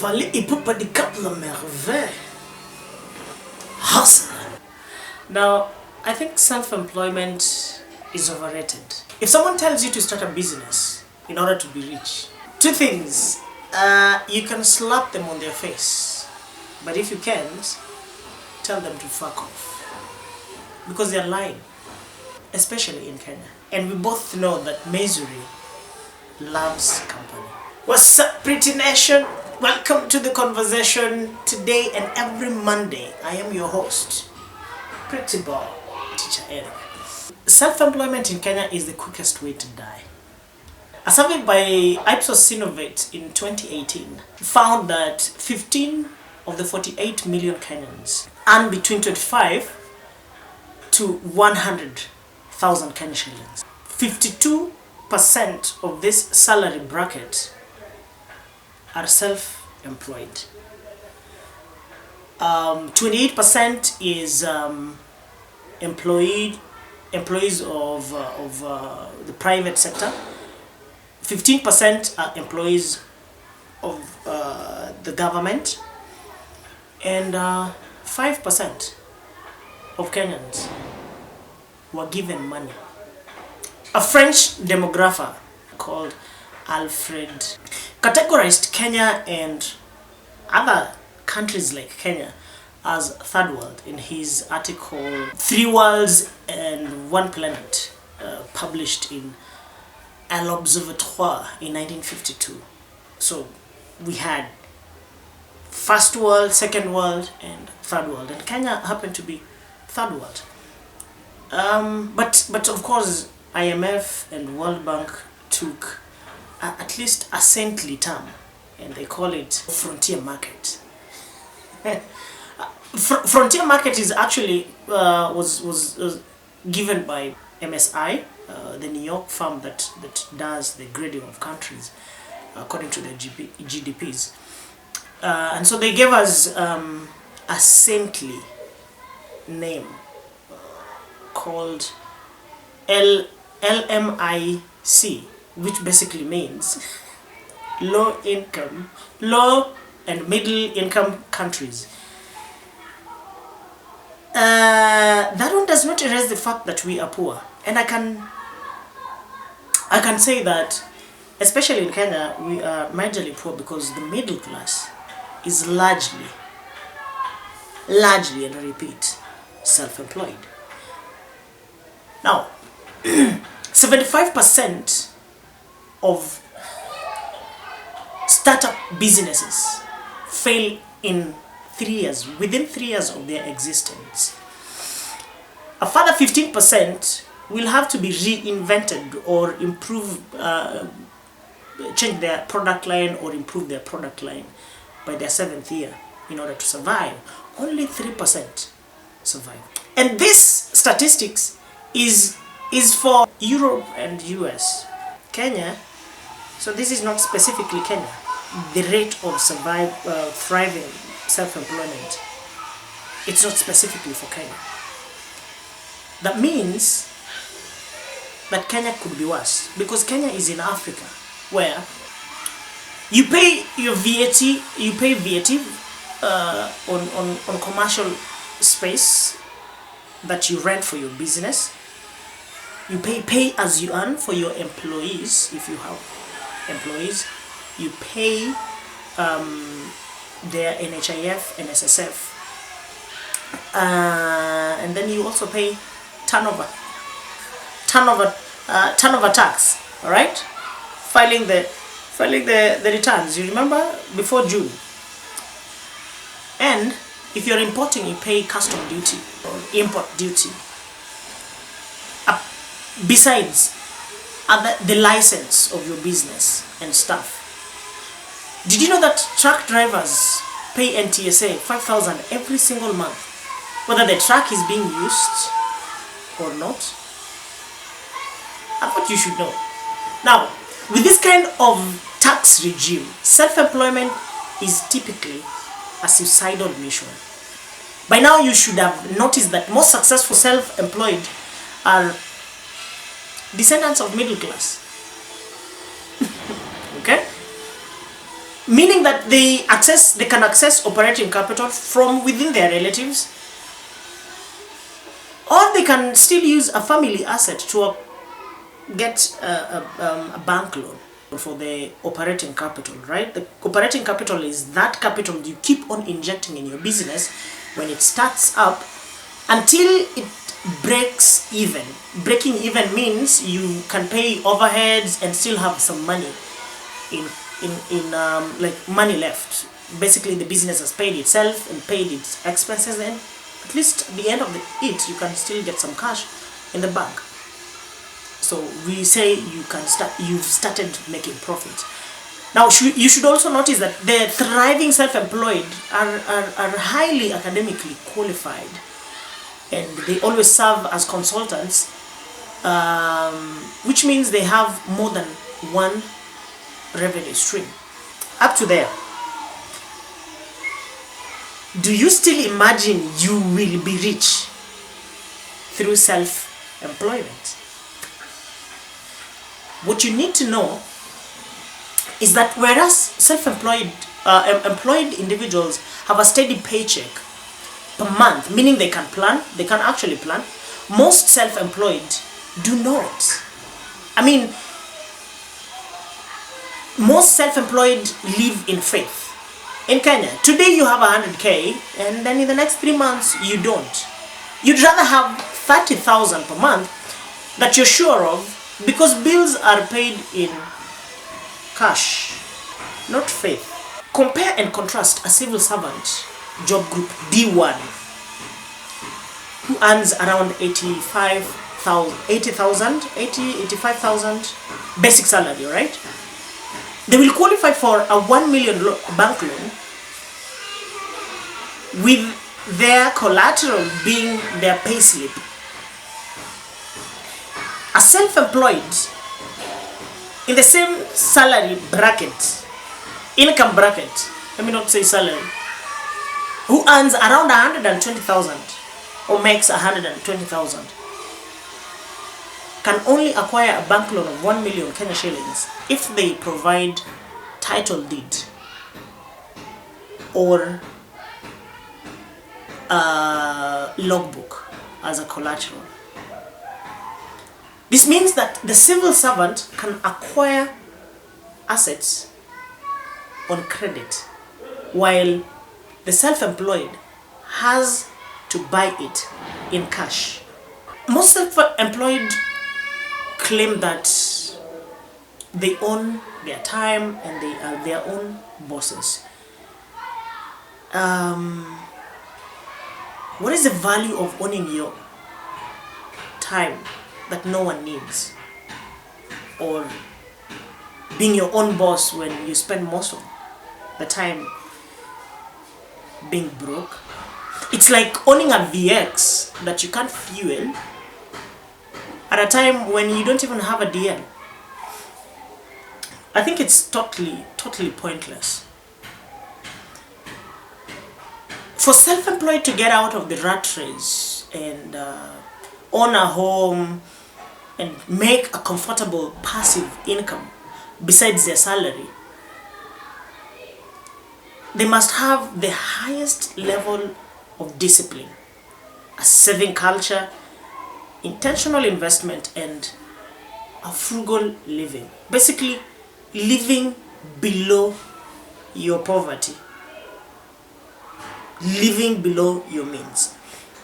fallait époupadicap la merveille. Hustle. Now, I think self-employment is overrated. If someone tells you to start a business in order to be rich, two things. You can slap them on their face, but if you can't, tell them to fuck off. Because they're lying, especially in Kenya. And we both know that misery loves company. What's up, pretty nation? Welcome to the conversation. Today and every Monday, I am your host, Pretty Boy, Tcha Erik. Self-employment in Kenya is the quickest way to die. A survey by Ep2 in 2018 found that 15 of the 48 million Kenyans earn between 25 to 100,000 Kenya shillings. 52% of this salary bracket are self-employed. 28% is employees of the private sector. 15% are employees of the government, and 5% of Kenyans were given money. A French demographer called Alfred categorized Kenya and other countries like Kenya as third world in his article 3 Worlds and One Planet, published in L'Observatoire in 1952. So we had first world, second world, and third world, and Kenya happened to be third world. But of course, IMF and World Bank took at least a saintly term, and they call it frontier market. Frontier market is actually was given by MSI, the New York firm that does the grading of countries according to their GDPs, and so they gave us a saintly name called LMIC, which basically means low and middle income countries. That one does not erase the fact that we are poor, and I can say that especially in Kenya we are majorly poor because the middle class is largely, and I repeat, self-employed. Now 75% of startup businesses fail in 3 years, within 3 years of their existence. A further 15% will have to be reinvented or improve, change their product line or improve their product line by their 7th year in order to survive. Only 3% survive. And this statistics is for Europe and US. Kenya, so this is not specifically Kenya. The rate of thriving self-employment, it's not specifically for Kenya. That means that Kenya could be worse, because Kenya is in Africa, where you pay your VAT, on commercial space that you rent for your business. You pay as you earn for your employees, if you have employees. You pay their NHIF and SSF, and then you also pay turnover tax. All right, filing the returns. You remember, before June. And if you're importing, you pay custom duty or import duty. Besides the license of your business and stuff. Did you know that truck drivers pay NTSA 5,000 every single month, whether the truck is being used or not? I thought you should know. Now, with this kind of tax regime, self-employment is typically a suicidal mission. By now, you should have noticed that most successful self-employed are descendants of middle class. Okay? meaning that they can access operating capital from within their relatives, or they can still use a family asset to get a bank loan for the operating capital, right? The operating capital is that capital you keep on injecting in your business when it starts up until it breaks even. Breaking even means you can pay overheads and still have some money in like money left. Basically, the business has paid itself and paid its expenses, and at least at the end of it, you can still get some cash in the bank. So we say you've started making profit. Now you should also notice that the thriving self-employed are highly academically qualified, and they always serve as consultants, which means they have more than one revenue stream. Up to there. Do you still imagine you will be rich through self-employment? What you need to know is that whereas self-employed employed individuals have a steady paycheck per month, meaning they can actually plan, most self-employed do not. I mean, most self-employed live in faith. In Kenya, today you have 100K, and then in the next 3 months you don't. You'd rather have 30,000 per month that you're sure of, because bills are paid in cash, not faith. Compare and contrast a civil servant, job group D1, who earns around 85,000 basic salary, right? They will qualify for a 1 million bank loan, with their collateral being their payslip. A self-employed in the same salary bracket, income bracket, let me not say salary, who earns around 120,000 or makes 120,000, can only acquire a bank loan of 1 million Kenya shillings if they provide title deed or a logbook as a collateral. This means that the civil servant can acquire assets on credit, while the self-employed has to buy it in cash. Most self-employed claim that they own their time and they are their own bosses. What is the value of owning your time that no one needs, or being your own boss when you spend most of the time being broke? It's like owning a VX that you can't fuel at a time when you don't even have a DL. I think it's totally pointless. For self-employed to get out of the rat race and own a home and make a comfortable passive income besides their salary, they must have the highest level of discipline, a saving culture, intentional investment, and a frugal living. Basically, living below your poverty, living below your means.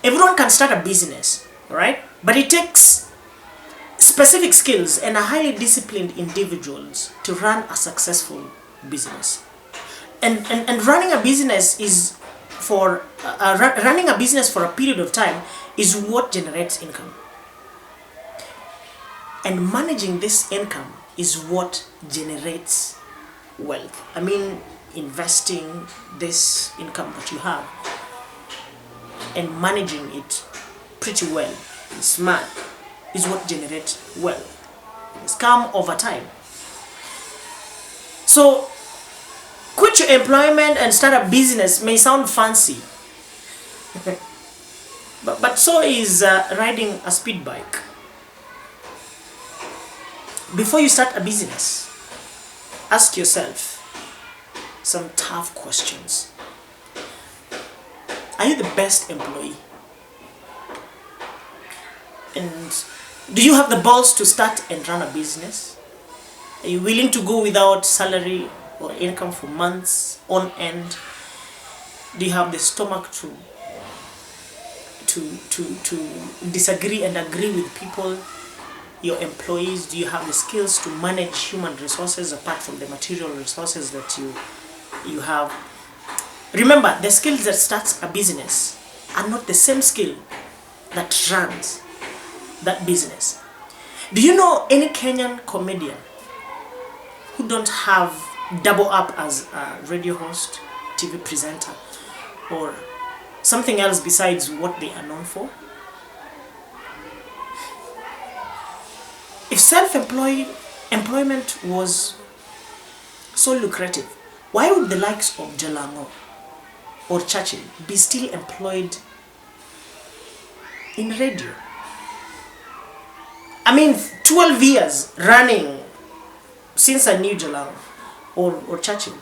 Everyone can start a business, right? But it takes specific skills and a highly disciplined individuals to run a successful business. And running a business is for running a business for a period of time is what generates income. And managing this income is what generates wealth. I mean, investing this income that you have and managing it pretty well, smart, is what generates wealth. It's come over time. So, quit your employment and start a business may sound fancy, but so is riding a speed bike. Before you start a business, ask yourself, some tough questions. Are you the best employee? And do you have the balls to start and run a business? Are you willing to go without salary or income for months on end? Do you have the stomach to disagree and agree with people, your employees? Do you have the skills to manage human resources apart from the material resources that you have? Remember, the skills that starts a business are not the same skill that runs that business. Do you know any Kenyan comedian who don't have double up as a radio host, TV presenter, or something else besides what they are known for? If self-employment was so lucrative, why would the likes of Jalango or Churchill be still employed in radio? I mean, 12 years running since I knew Jalango or Churchill.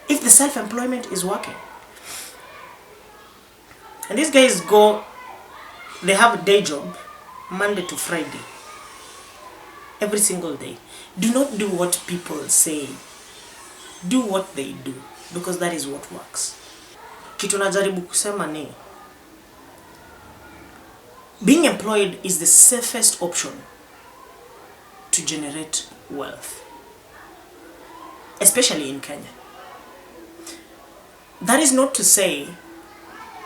If the self-employment is working, and these guys they have a day job Monday to Friday, every single day. Do not do what people say, do what they do, because that is what works. Kitu najaribu kusema ni, being employed is the safest option to generate wealth, especially in Kenya. That is not to say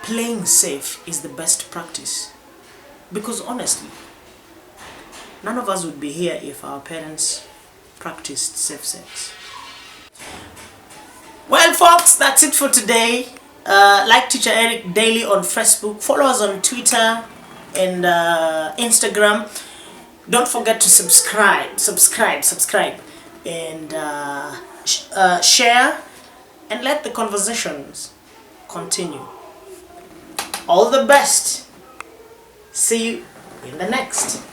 playing safe is the best practice, because honestly, none of us would be here if our parents practiced safe sex. Well folks, that's it for today. Like Tcha Erik daily on Facebook, follow us on Twitter and Instagram. Don't forget to subscribe, and share, and let the conversations continue. All the best. See you in the next.